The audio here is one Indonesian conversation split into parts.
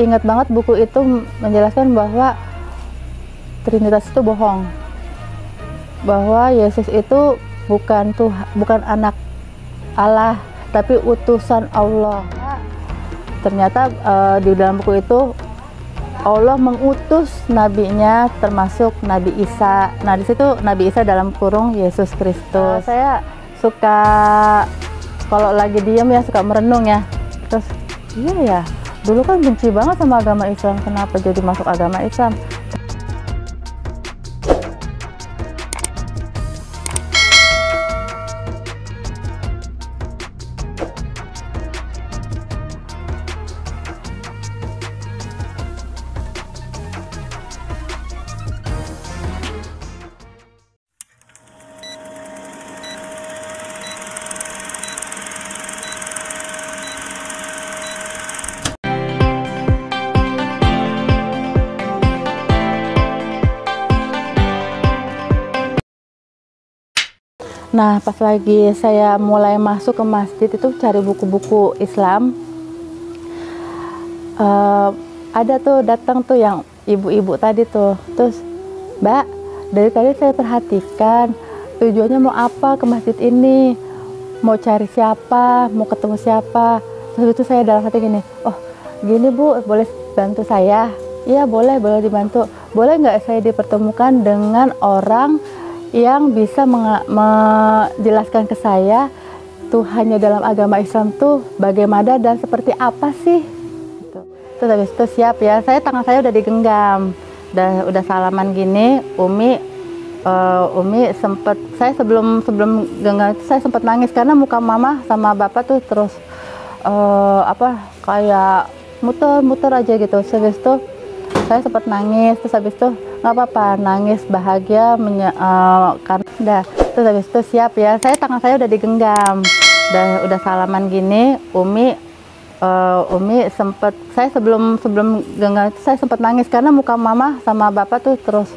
ingat banget buku itu menjelaskan bahwa Trinitas itu bohong, bahwa Yesus itu bukan Tuhan, bukan anak Allah, tapi utusan Allah. Ternyata di dalam buku itu Allah mengutus nabinya, termasuk Nabi Isa. Nah, di situ Nabi Isa dalam kurung Yesus Kristus. Saya suka kalau lagi diem ya, suka merenung ya. Terus iya ya, dulu kan benci banget sama agama Islam, kenapa jadi masuk agama Islam? Nah, pas lagi saya mulai masuk ke masjid itu cari buku-buku Islam, ada tuh datang tuh yang ibu-ibu tadi tuh, terus Mbak, dari tadi saya perhatikan tujuannya mau apa ke masjid ini, mau cari siapa, mau ketemu siapa. Terus itu saya dalam hati gini, oh gini Bu, boleh bantu saya? Iya boleh dibantu. Boleh nggak saya dipertemukan dengan orang yang bisa menjelaskan ke saya Tuhannya dalam agama Islam tuh bagaimana dan seperti apa sih? Gitu. Terus habis itu siap ya, tangan saya udah digenggam, udah salaman gini, Umi sempet, saya sebelum genggam saya sempat nangis karena muka mama sama bapak tuh terus kayak muter aja gitu. Terus habis itu saya sempat nangis, terus habis itu nggak apa-apa, nangis bahagia karena terus habis itu siap ya, tangan saya udah digenggam, udah salaman gini, Umi sempet, saya sebelum genggam saya sempat nangis karena muka mama sama bapak tuh terus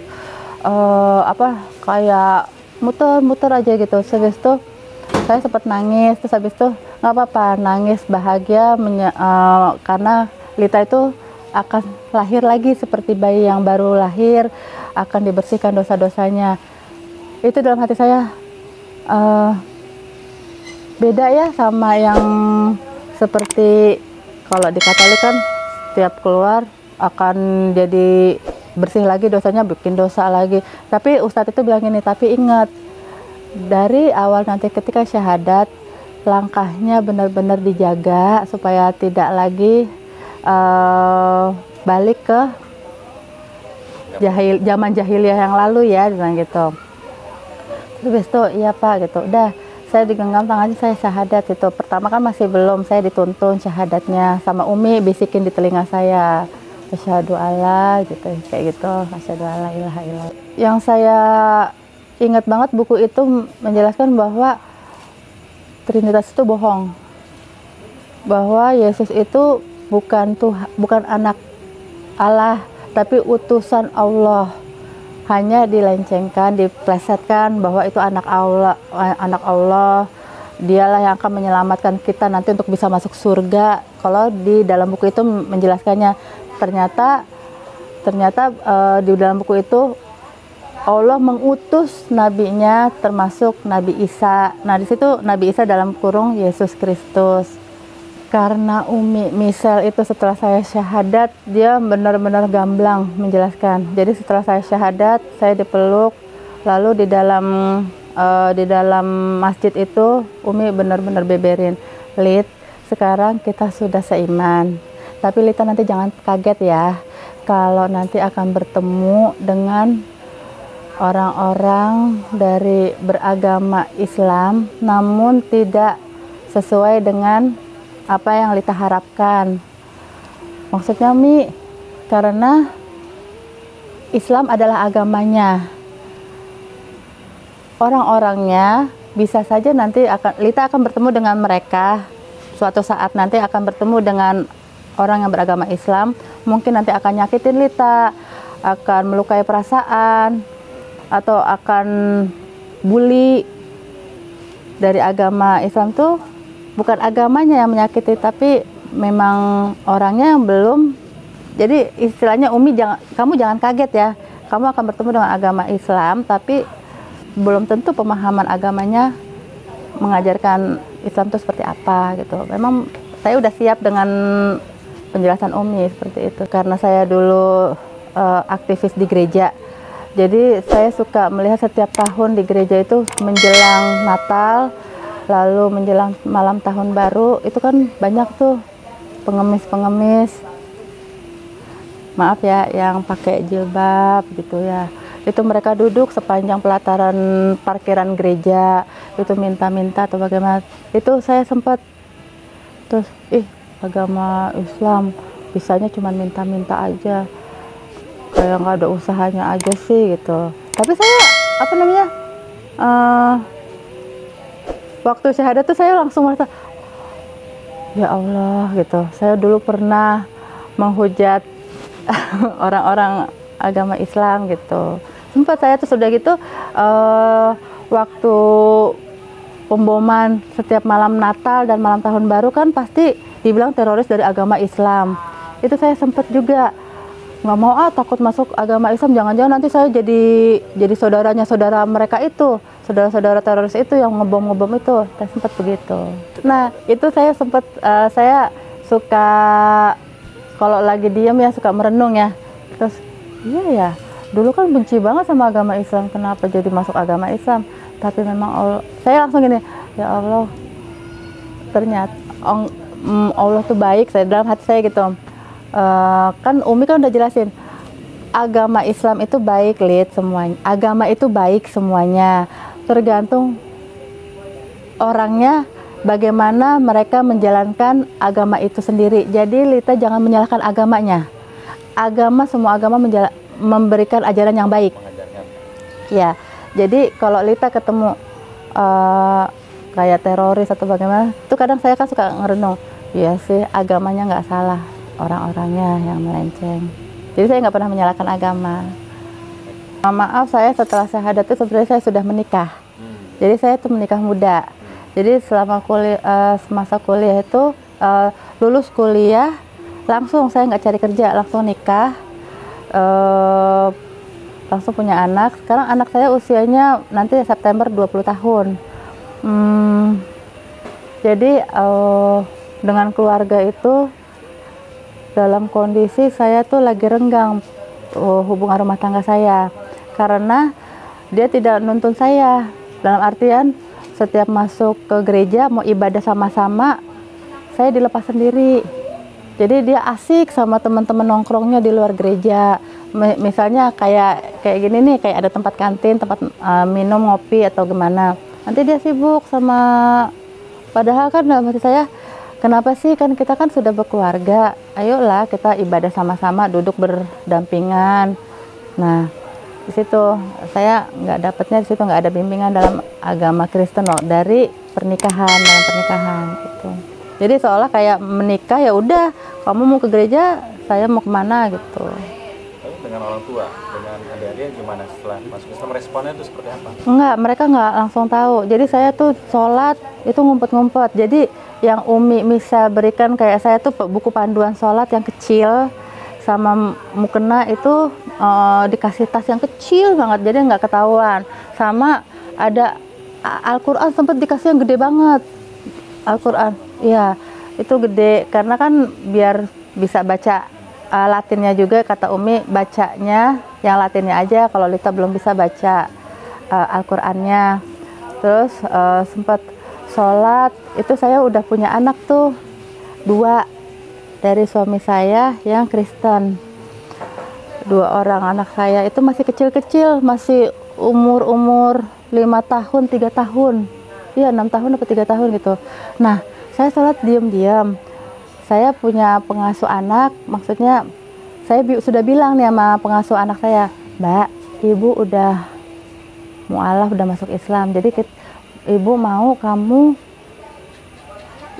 kayak muter aja gitu. Terus habis itu saya sempat nangis, terus habis itu nggak apa-apa, nangis bahagia karena Lita itu akan lahir lagi seperti bayi yang baru lahir, akan dibersihkan dosa-dosanya. Itu dalam hati saya beda ya sama yang seperti kalau di Katolik kan setiap keluar akan jadi bersih lagi dosanya, bikin dosa lagi. Tapi Ustadz itu bilang ini, tapi ingat dari awal nanti ketika syahadat langkahnya benar-benar dijaga supaya tidak lagi balik ke zaman jahiliyah yang lalu ya, bilang gitu. Terus itu iya Pak gitu, udah saya digenggam tangannya, saya syahadat itu. Pertama kan masih belum, saya dituntun syahadatnya sama Umi bisikin di telinga saya, asyhadu alla gitu, kayak gitu, asyhadu alla ilaha illallah. Yang saya ingat banget buku itu menjelaskan bahwa Trinitas itu bohong, bahwa Yesus itu bukan Tuhan, bukan anak Allah, tapi utusan Allah. Hanya dilencengkan, diplesetkan bahwa itu anak Allah, dialah yang akan menyelamatkan kita nanti untuk bisa masuk surga. Kalau di dalam buku itu menjelaskannya, ternyata di dalam buku itu Allah mengutus nabinya, termasuk Nabi Isa. Nah, di situ Nabi Isa dalam kurung Yesus Kristus. Karena Umi Misel itu setelah saya syahadat, dia benar-benar gamblang menjelaskan. Jadi setelah saya syahadat, saya dipeluk, lalu di dalam masjid itu Umi benar-benar beberin, Lit, sekarang kita sudah seiman. Tapi Lita nanti jangan kaget ya, kalau nanti akan bertemu dengan orang-orang dari beragama Islam, namun tidak sesuai dengan apa yang Lita harapkan. Maksudnya Mi, karena Islam adalah agamanya, orang-orangnya bisa saja nanti Lita akan bertemu dengan mereka. Suatu saat nanti akan bertemu dengan orang yang beragama Islam, mungkin nanti akan nyakitin Lita, akan melukai perasaan, atau akan bully. Dari agama Islam tuh bukan agamanya yang menyakiti, tapi memang orangnya yang belum Jadi istilahnya Umi kamu jangan kaget ya, kamu akan bertemu dengan agama Islam, tapi belum tentu pemahaman agamanya mengajarkan Islam itu seperti apa gitu. Memang saya udah siap dengan penjelasan Umi seperti itu, karena saya dulu aktivis di gereja. Jadi saya suka melihat setiap tahun di gereja itu menjelang Natal, lalu menjelang malam tahun baru, itu kan banyak tuh pengemis-pengemis, maaf ya, yang pakai jilbab gitu ya. Itu mereka duduk sepanjang pelataran parkiran gereja, itu minta-minta atau bagaimana. Itu saya sempat terus, agama Islam bisanya cuma minta-minta aja, kayak nggak ada usahanya aja sih gitu. Tapi saya waktu syahadat tuh saya langsung merasa, ya Allah gitu. Saya dulu pernah menghujat orang-orang agama Islam gitu. Sempat saya tuh sudah gitu waktu pemboman setiap malam Natal dan malam Tahun Baru kan pasti dibilang teroris dari agama Islam. Itu saya sempat juga nggak mau, takut masuk agama Islam, jangan-jangan nanti saya jadi saudaranya saudara mereka itu, saudara-saudara teroris itu yang ngebom itu. Saya sempat begitu. Nah itu saya sempat saya suka kalau lagi diam ya suka merenung ya, terus iya ya dulu kan benci banget sama agama Islam, kenapa jadi masuk agama Islam. Tapi memang saya langsung gini, ya Allah, ternyata Allah tuh baik, saya dalam hati saya gitu. Kan Umi kan udah jelasin agama Islam itu baik, Lid, semuanya. Agama itu baik semuanya, tergantung orangnya bagaimana mereka menjalankan agama itu sendiri. Jadi Lita jangan menyalahkan agamanya. Semua agama memberikan ajaran yang baik. Ya, jadi kalau Lita ketemu kayak teroris atau bagaimana, itu kadang saya kan suka ngerenung, ya sih agamanya nggak salah, orang-orangnya yang melenceng. Jadi saya nggak pernah menyalahkan agama. Maaf, saya setelah syahadat itu sebenarnya saya sudah menikah. Jadi saya itu menikah muda. Jadi selama semasa kuliah itu lulus kuliah langsung saya nggak cari kerja, langsung nikah, langsung punya anak. Sekarang anak saya usianya nanti September 20 tahun. Jadi dengan keluarga itu dalam kondisi saya tuh lagi renggang hubungan rumah tangga saya, karena dia tidak nuntun saya, dalam artian setiap masuk ke gereja mau ibadah sama-sama saya dilepas sendiri. Jadi dia asik sama teman-teman nongkrongnya di luar gereja, misalnya kayak gini nih, kayak ada tempat kantin, tempat minum ngopi atau gimana, nanti dia sibuk sama, padahal kan dalam hati saya, kenapa sih, kan kita kan sudah berkeluarga, ayolah kita ibadah sama-sama, duduk berdampingan. Nah di situ saya nggak dapetnya, di situ nggak ada bimbingan dalam agama Kristen loh, dari pernikahan, dalam pernikahan gitu. Jadi seolah kayak menikah ya udah, kamu mau ke gereja, saya mau kemana gitu. Dengan orang tua, dengan adik-adik gimana setelah masuk Islam, responnya itu seperti apa? Enggak, mereka nggak langsung tahu. Jadi saya tuh sholat itu ngumpet-ngumpet. Jadi yang Umi bisa berikan kayak saya tuh buku panduan sholat yang kecil, sama mukena itu dikasih tas yang kecil banget, jadi nggak ketahuan. Sama ada Al-Quran sempat dikasih yang gede banget. Al-Quran, iya itu gede, karena kan biar bisa baca Latinnya juga, kata Umi bacanya yang Latinnya aja, kalau Lita belum bisa baca Al-Qurannya. Terus sempat sholat, itu saya udah punya anak tuh 2 dari suami saya yang Kristen. 2 orang anak saya itu masih kecil-kecil, masih umur 5 tahun, 3 tahun. Iya 6 tahun atau 3 tahun gitu. Nah saya sholat diam-diam. Saya punya pengasuh anak, maksudnya saya sudah bilang nih sama pengasuh anak saya, Mbak, ibu udah mualaf, udah masuk Islam, jadi ibu mau kamu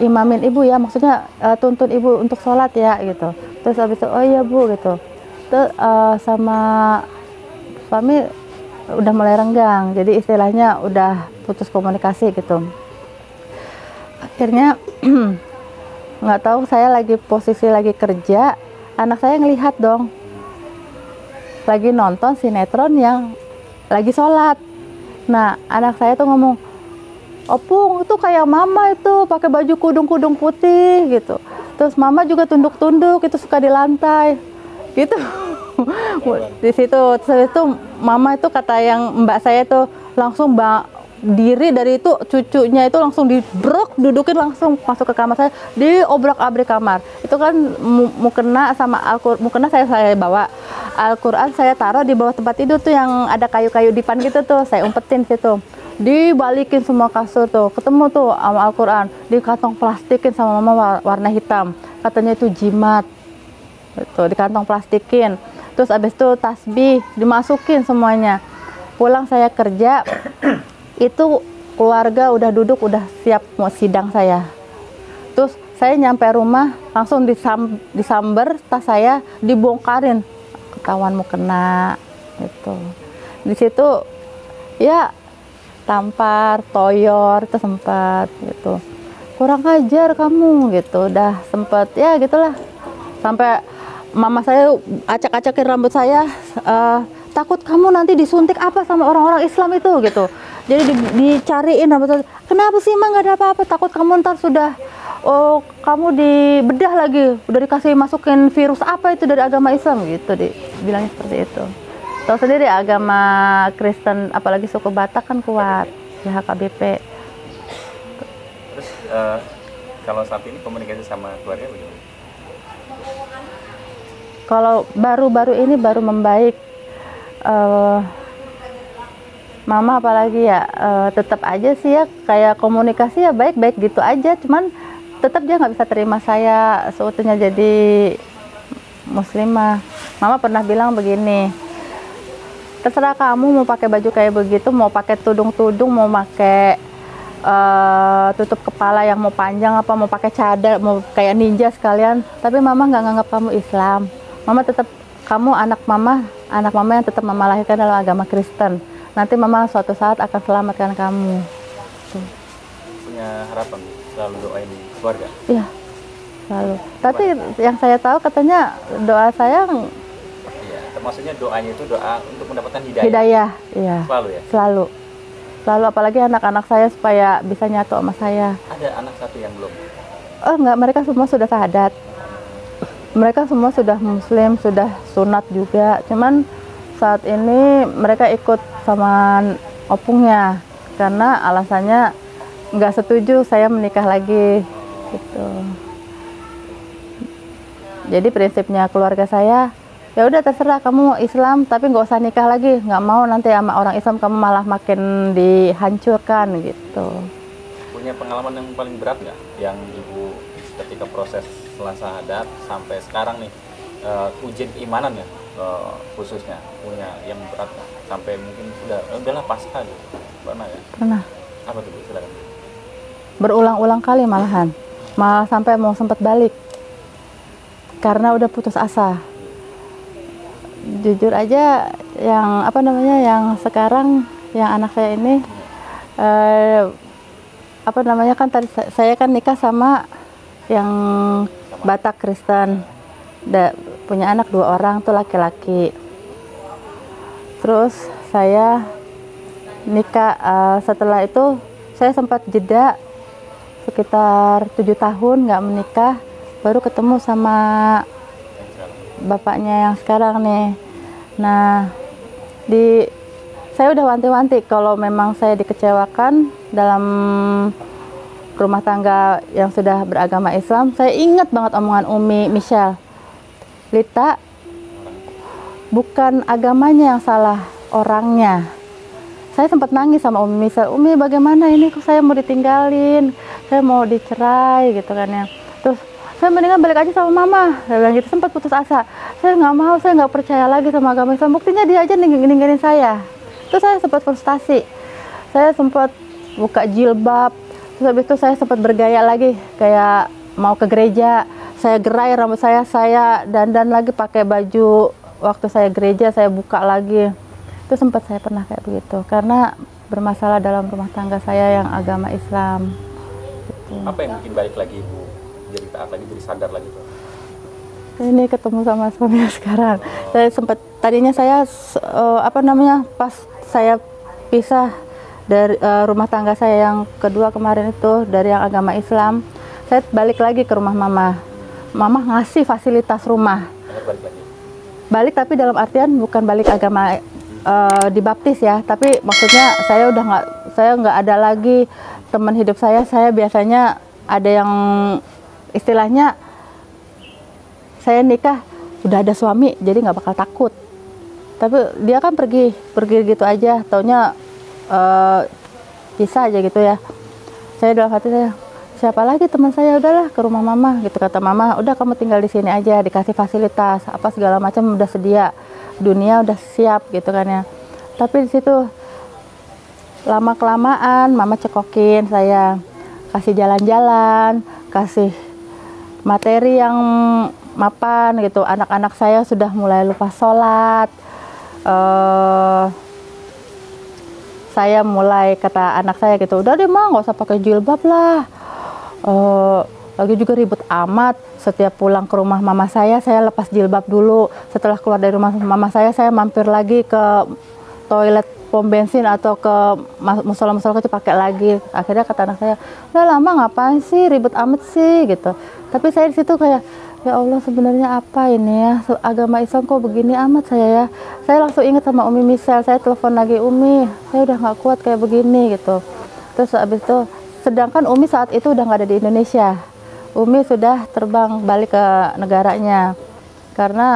imamin ibu ya, maksudnya tuntun ibu untuk sholat ya gitu. Terus habis itu, oh iya bu gitu. Terus sama suami udah mulai renggang, jadi istilahnya udah putus komunikasi gitu. Akhirnya nggak tahu, saya lagi posisi lagi kerja, anak saya ngelihat dong, lagi nonton sinetron yang lagi sholat. Nah, anak saya tuh ngomong, "Opung, itu kayak mama itu pakai baju kudung-kudung putih," gitu. Terus mama juga tunduk-tunduk, itu suka di lantai, gitu. Di situ, terus itu mama itu kata yang mbak saya tuh langsung diri dari itu, cucunya itu langsung dibrok, dudukin langsung masuk ke kamar saya, diobrak-abrik kamar. Itu kan mukena sama Al-Qur'an, mukena saya bawa. Al-Qur'an saya taruh di bawah tempat tidur tuh yang ada kayu-kayu dipan gitu tuh, saya umpetin situ. Dibalikin semua kasur tuh, ketemu tuh sama Al-Qur'an, di kantong plastikin sama mama warna hitam. Katanya itu jimat. Itu di kantong plastikin. Terus abis itu tasbih dimasukin semuanya. Pulang saya kerja, itu keluarga udah duduk, udah siap mau sidang saya. Terus saya nyampe rumah langsung disamber, tas saya dibongkarin, ketahuan mau kena itu. Di situ ya tampar, toyor itu sempat gitu. Kurang ajar kamu gitu, udah sempet ya gitulah. Sampai mama saya acak-acakin rambut saya, takut kamu nanti disuntik apa sama orang-orang Islam itu gitu. Jadi dicariin rambut saya, kenapa sih emang nggak ada apa-apa, takut kamu ntar sudah kamu dibedah lagi, udah dikasih masukin virus apa itu dari agama Islam gitu, bilangnya seperti itu. Tahu sendiri agama Kristen apalagi suku Batak kan kuat di HKBP. Terus kalau saat ini komunikasi sama keluarga bagaimana? Kalau baru-baru ini baru membaik, mama apalagi ya, tetap aja sih ya kayak komunikasi ya baik-baik gitu aja, cuman tetap dia nggak bisa terima saya seutuhnya jadi muslimah. Mama pernah bilang begini, terserah kamu mau pakai baju kayak begitu, mau pakai tudung-tudung, mau pakai tutup kepala yang mau panjang apa, mau pakai cadar, mau kayak ninja sekalian, tapi mama nggak nganggap kamu Islam. Mama tetap, kamu anak mama yang tetap mama lahirkan dalam agama Kristen. Nanti mama suatu saat akan selamatkan kamu. Tuh. Punya harapan selalu doain keluarga? Iya, selalu. Tapi yang saya tahu katanya doa saya, iya, maksudnya doanya itu doa untuk mendapatkan hidayah. Hidayah, iya. Selalu ya? Selalu. Selalu, apalagi anak-anak saya supaya bisa nyatu sama saya. Ada anak satu yang belum? Oh enggak, mereka semua sudah syahadat. Mereka semua sudah muslim, sudah sunat juga. Cuman saat ini mereka ikut sama opungnya karena alasannya nggak setuju saya menikah lagi gitu. Jadi prinsipnya keluarga saya, ya udah terserah kamu mau Islam tapi nggak usah nikah lagi, nggak mau nanti sama orang Islam kamu malah makin dihancurkan gitu. Punya pengalaman yang paling berat nggak yang ibu ketika proses setelah syahadat sampai sekarang nih, ujian keimanan ya, khususnya punya yang berat nggak? Sampai mungkin udahlah pasrah gitu, pernah ya? Pernah. Apa tuh Bu? Silakan. Berulang-ulang kali malahan, malah sampai mau sempat balik karena udah putus asa. Jujur aja, yang apa namanya, yang sekarang yang anak saya ini, apa namanya, kan tadi saya kan nikah sama yang Batak Kristen, punya anak 2 orang tuh laki-laki. Terus saya nikah, setelah itu saya sempat jeda sekitar 7 tahun nggak menikah, baru ketemu sama bapaknya yang sekarang nih. Nah, saya udah wanti-wanti kalau memang saya dikecewakan dalam rumah tangga yang sudah beragama Islam. Saya ingat banget omongan Umi Michelle, Lita, bukan agamanya yang salah, orangnya. Saya sempat nangis sama Umi Michelle, Umi bagaimana ini, kok saya mau ditinggalin, saya mau dicerai gitu kan ya. Terus saya mendingan balik aja sama mama, saya bilang gitu. Sempat putus asa, saya nggak mau, saya nggak percaya lagi sama agama Islam, buktinya dia aja ninggalin saya. Terus saya sempat frustasi, saya sempat buka jilbab. Terus habis itu saya sempat bergaya lagi, kayak mau ke gereja, saya gerai rambut saya dandan lagi pakai baju waktu saya gereja, saya buka lagi. Itu sempat saya pernah kayak begitu, karena bermasalah dalam rumah tangga saya yang agama Islam. Gitu. Apa yang bikin balik lagi Ibu jadi taat lagi, jadi sadar lagi tuh? ini ketemu sama suami sekarang. Saya sempat tadinya saya pas saya pisah dari rumah tangga saya yang kedua kemarin itu dari yang agama Islam, saya balik lagi ke rumah mama. Mama ngasih fasilitas rumah. Balik tapi dalam artian bukan balik agama dibaptis ya, tapi maksudnya saya nggak ada lagi teman hidup saya. Saya biasanya ada yang istilahnya saya nikah udah ada suami jadi nggak bakal takut, tapi dia kan pergi gitu aja, taunya bisa aja gitu ya. Saya dalam hati saya, siapa lagi teman saya, udahlah ke rumah mama gitu. Kata mama, udah kamu tinggal di sini aja, dikasih fasilitas apa segala macam udah sedia, dunia udah siap gitu kan ya. Tapi di situ lama kelamaan mama cekokin saya, kasih jalan-jalan, kasih materi yang mapan gitu. Anak-anak saya sudah mulai lupa sholat. Saya mulai kata anak saya gitu, udah deh mah nggak usah pakai jilbab lah. Lagi juga ribet amat. Setiap pulang ke rumah mama saya lepas jilbab dulu. Setelah keluar dari rumah mama saya mampir lagi ke toilet pom bensin atau ke musola-musola itu pakai lagi. Akhirnya kata anak saya, udah lama ngapain sih ribet amat sih gitu. Tapi saya di situ kayak, ya Allah sebenarnya apa ini ya, agama Islam kok begini amat saya ya. Saya langsung ingat sama Umi Misel, saya telepon lagi, Umi saya udah nggak kuat kayak begini gitu. Terus abis itu, sedangkan Umi saat itu udah nggak ada di Indonesia. Umi sudah terbang balik ke negaranya karena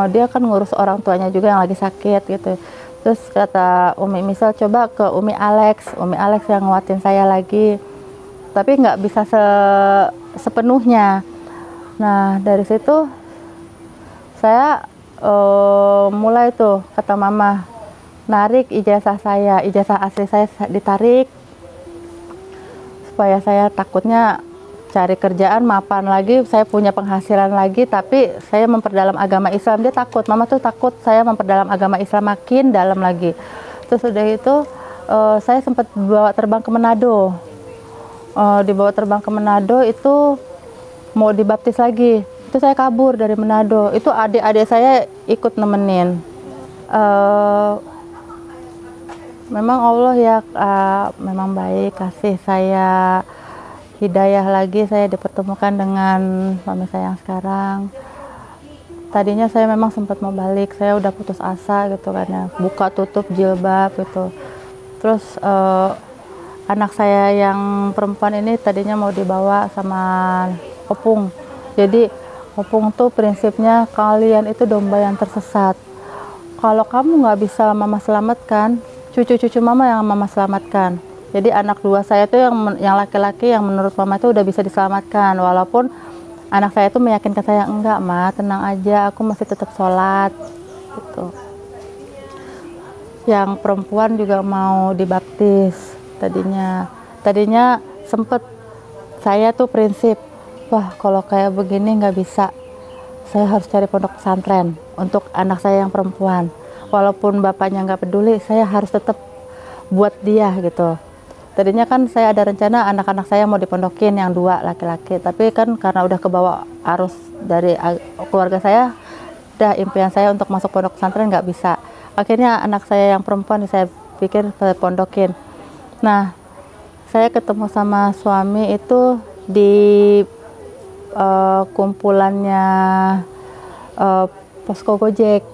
dia kan ngurus orang tuanya juga yang lagi sakit gitu. Terus kata Umi Misel, coba ke Umi Alex yang nguatin saya lagi, tapi nggak bisa sepenuhnya. Nah dari situ saya mulai tuh kata mama narik ijazah saya, ijazah asli saya ditarik supaya saya takutnya cari kerjaan mapan lagi, saya punya penghasilan lagi, tapi saya memperdalam agama Islam. Dia takut, mama tuh takut saya memperdalam agama Islam makin dalam lagi. Terus udah itu saya sempat dibawa terbang ke Manado. Dibawa terbang ke Manado itu mau dibaptis lagi. Itu saya kabur dari Manado. Itu adik-adik saya ikut nemenin. Memang Allah ya memang baik, kasih saya hidayah lagi, saya dipertemukan dengan suami saya yang sekarang. Tadinya saya memang sempat mau balik, saya udah putus asa gitu kan ya, buka tutup jilbab gitu. Terus anak saya yang perempuan ini tadinya mau dibawa sama opung. Jadi opung tuh prinsipnya kalian itu domba yang tersesat. Kalau kamu nggak bisa mama selamatkan, cucu-cucu mama yang mama selamatkan. Jadi anak dua saya tuh yang laki-laki yang menurut mama itu udah bisa diselamatkan, walaupun anak saya itu meyakinkan saya, enggak ma, tenang aja, aku masih tetap sholat gitu. Yang perempuan juga mau dibaptis tadinya sempet saya tuh prinsip, wah kalau kayak begini nggak bisa, saya harus cari pondok pesantren untuk anak saya yang perempuan, walaupun bapaknya nggak peduli, saya harus tetap buat dia gitu. Tadinya kan saya ada rencana anak-anak saya mau dipondokin yang dua laki-laki, tapi kan karena udah kebawa arus dari keluarga saya, udah impian saya untuk masuk pondok pesantren nggak bisa. Akhirnya anak saya yang perempuan saya pikir pondokin. Nah, saya ketemu sama suami itu di kumpulannya posko Gojek.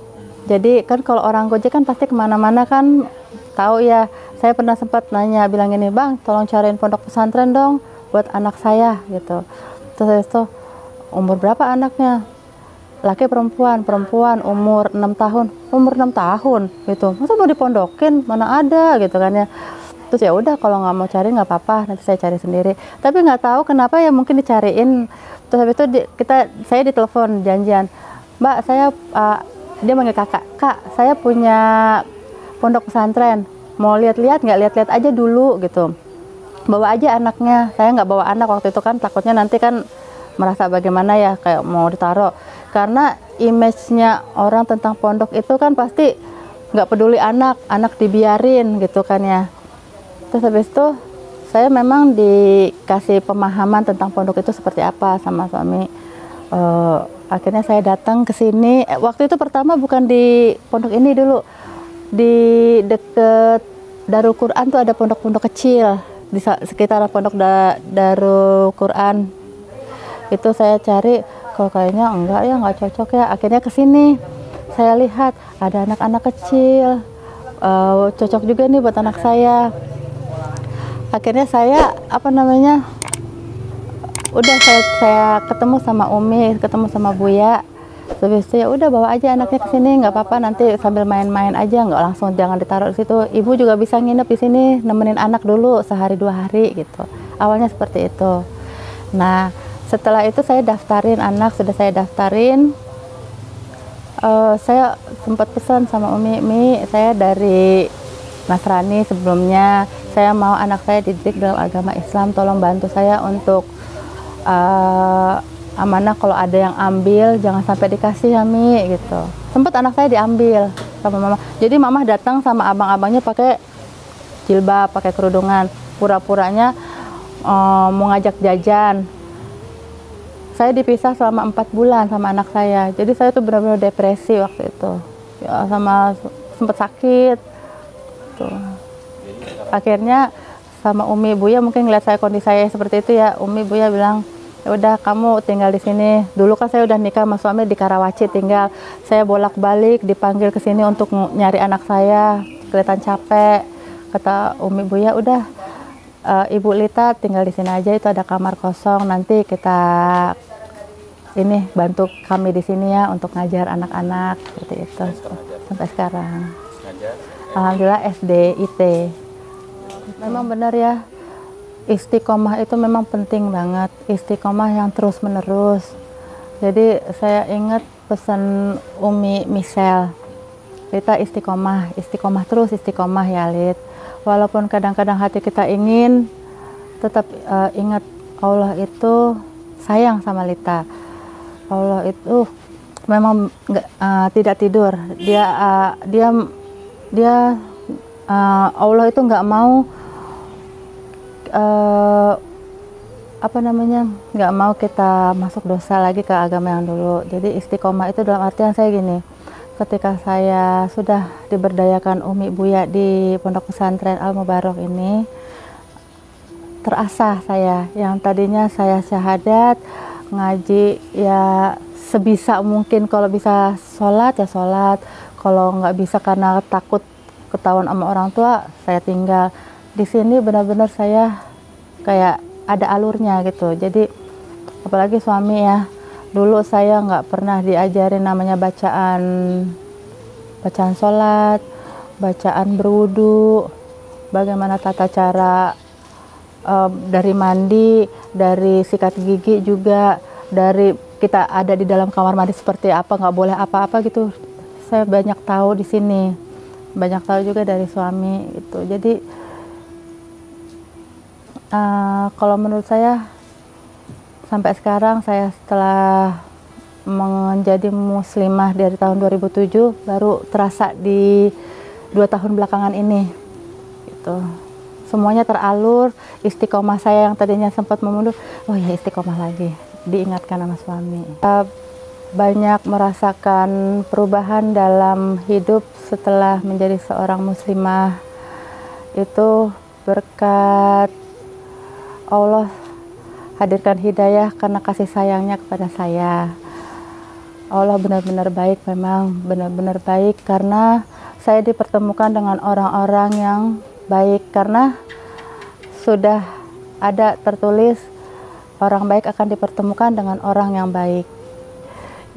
Jadi kan kalau orang Gojek kan pasti kemana-mana kan tahu ya. Saya pernah sempat nanya, bilang gini, bang tolong cariin pondok pesantren dong buat anak saya gitu. Terus itu umur berapa anaknya? Laki perempuan umur 6 tahun. Umur 6 tahun gitu. Masa mau dipondokin? Mana ada gitu kan ya. Terus ya udah kalau nggak mau cari nggak apa-apa, nanti saya cari sendiri. Tapi nggak tahu kenapa ya mungkin dicariin. Terus habis itu saya ditelepon janjian. Mbak saya dia manggil kakak. Kak, saya punya pondok pesantren. Mau lihat-lihat nggak, lihat-lihat aja dulu gitu, bawa aja anaknya. Saya nggak bawa anak waktu itu kan takutnya nanti kan merasa bagaimana ya, kayak mau ditaruh, karena image-nya orang tentang pondok itu kan pasti nggak peduli anak dibiarin gitu kan ya. Terus habis itu saya memang dikasih pemahaman tentang pondok itu seperti apa sama suami. Akhirnya saya datang ke sini. Waktu itu pertama bukan di pondok ini dulu, di deket Darul Quran tuh ada pondok-pondok kecil di sekitar pondok Darul Quran. Itu saya cari, kalau kayaknya enggak ya, nggak cocok ya. Akhirnya ke sini, saya lihat ada anak-anak kecil, cocok juga nih buat anak saya. Akhirnya saya udah saya ketemu sama Umi, ketemu sama Buya. Habis itu ya udah bawa aja anaknya ke sini, nggak apa-apa, nanti sambil main-main aja, nggak langsung, jangan ditaruh di situ. Ibu juga bisa nginep di sini, nemenin anak dulu sehari 2 hari gitu. Awalnya seperti itu. Nah, setelah itu saya daftarin anak, sudah saya daftarin. Saya sempat pesan sama Umi, saya dari Nasrani sebelumnya, saya mau anak saya dididik dalam agama Islam, tolong bantu saya untuk amanah, kalau ada yang ambil jangan sampai dikasih ya Mi gitu. Sempat anak saya diambil sama mama, jadi mama datang sama abang-abangnya pakai jilbab, pakai kerudungan, pura-puranya mau ngajak jajan. Saya dipisah selama 4 bulan sama anak saya, jadi saya tuh benar-benar depresi waktu itu ya, sama sempat sakit tuh. Akhirnya sama Umi Buya mungkin ngeliat saya kondisi saya seperti itu ya, Umi Buya bilang, ya udah kamu tinggal di sini. Dulu kan saya udah nikah sama suami di Karawaci tinggal. Saya bolak-balik dipanggil ke sini untuk nyari anak saya, kelihatan capek. Kata Umi Buya, udah Ibu Lita tinggal di sini aja, itu ada kamar kosong, nanti kita ini bantu kami di sini ya untuk ngajar anak-anak seperti itu. Sampai sekarang. Alhamdulillah SD IT. Memang benar ya, istiqomah itu memang penting banget, istiqomah yang terus menerus. Jadi saya ingat pesan Umi Michelle, Lita istiqomah, istiqomah terus, istiqomah ya Lit. Walaupun kadang-kadang hati kita ingin, tetap ingat Allah itu sayang sama Lita. Allah itu memang tidak tidur, Allah itu nggak mau nggak mau kita masuk dosa lagi ke agama yang dulu. Jadi istiqomah itu dalam artian saya gini, ketika saya sudah diberdayakan Umi Buya di Pondok Pesantren Al Mubarok ini, terasa saya yang tadinya saya syahadat, ngaji ya sebisa mungkin, kalau bisa sholat ya sholat, kalau nggak bisa karena takut ketahuan sama orang tua, saya tinggal. Di sini benar-benar saya kayak ada alurnya gitu. Jadi apalagi suami ya, dulu saya nggak pernah diajarin namanya bacaan sholat, bacaan berwudu, bagaimana tata cara dari mandi, dari sikat gigi juga, dari kita ada di dalam kamar mandi seperti apa, nggak boleh apa-apa gitu. Saya banyak tahu di sini, banyak tahu juga dari suami gitu. Jadi kalau menurut saya sampai sekarang, saya setelah menjadi muslimah dari tahun 2007 baru terasa di 2 tahun belakangan ini gitu. Semuanya teralur, istiqomah saya yang tadinya sempat memundur, oh ya istiqomah lagi, diingatkan sama suami. Banyak merasakan perubahan dalam hidup setelah menjadi seorang muslimah, itu berkat Allah hadirkan hidayah karena kasih sayangnya kepada saya. Allah benar-benar baik, memang benar-benar baik, karena saya dipertemukan dengan orang-orang yang baik, karena sudah ada tertulis orang baik akan dipertemukan dengan orang yang baik.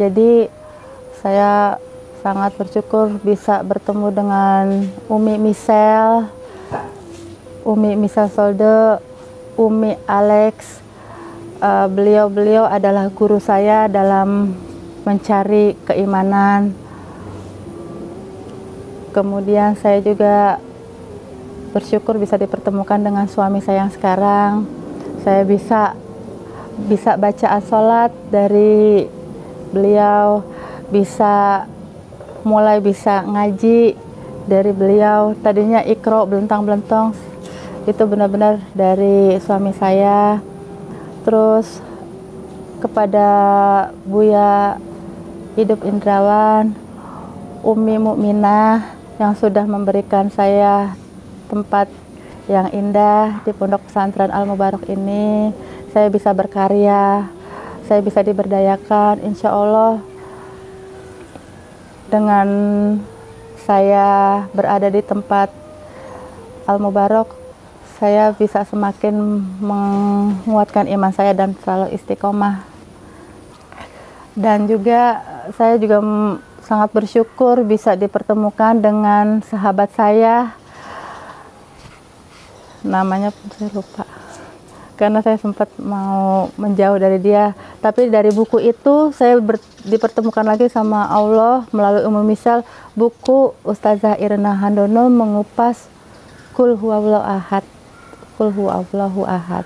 Jadi saya sangat bersyukur bisa bertemu dengan Umi Michelle Solde, Umi Alex. Beliau adalah guru saya dalam mencari keimanan. Kemudian saya juga bersyukur bisa dipertemukan dengan suami saya yang sekarang. Saya bisa bacaan sholat dari beliau, mulai bisa ngaji dari beliau. Tadinya ikro belentang-belentong, itu benar-benar dari suami saya. Terus kepada Buya Hidup Indrawan, Umi Mukminah yang sudah memberikan saya tempat yang indah di Pondok Pesantren Al Mubarak ini. Saya bisa berkarya, saya bisa diberdayakan, insya Allah dengan saya berada di tempat Al Mubarak, saya bisa semakin menguatkan iman saya dan selalu istiqomah. Dan juga saya juga sangat bersyukur bisa dipertemukan dengan sahabat saya, namanya saya lupa karena saya sempat mau menjauh dari dia, tapi dari buku itu saya dipertemukan lagi sama Allah melalui Ummu Misal, buku Ustazah Irna Handono mengupas Qul Huwallahu Ahad.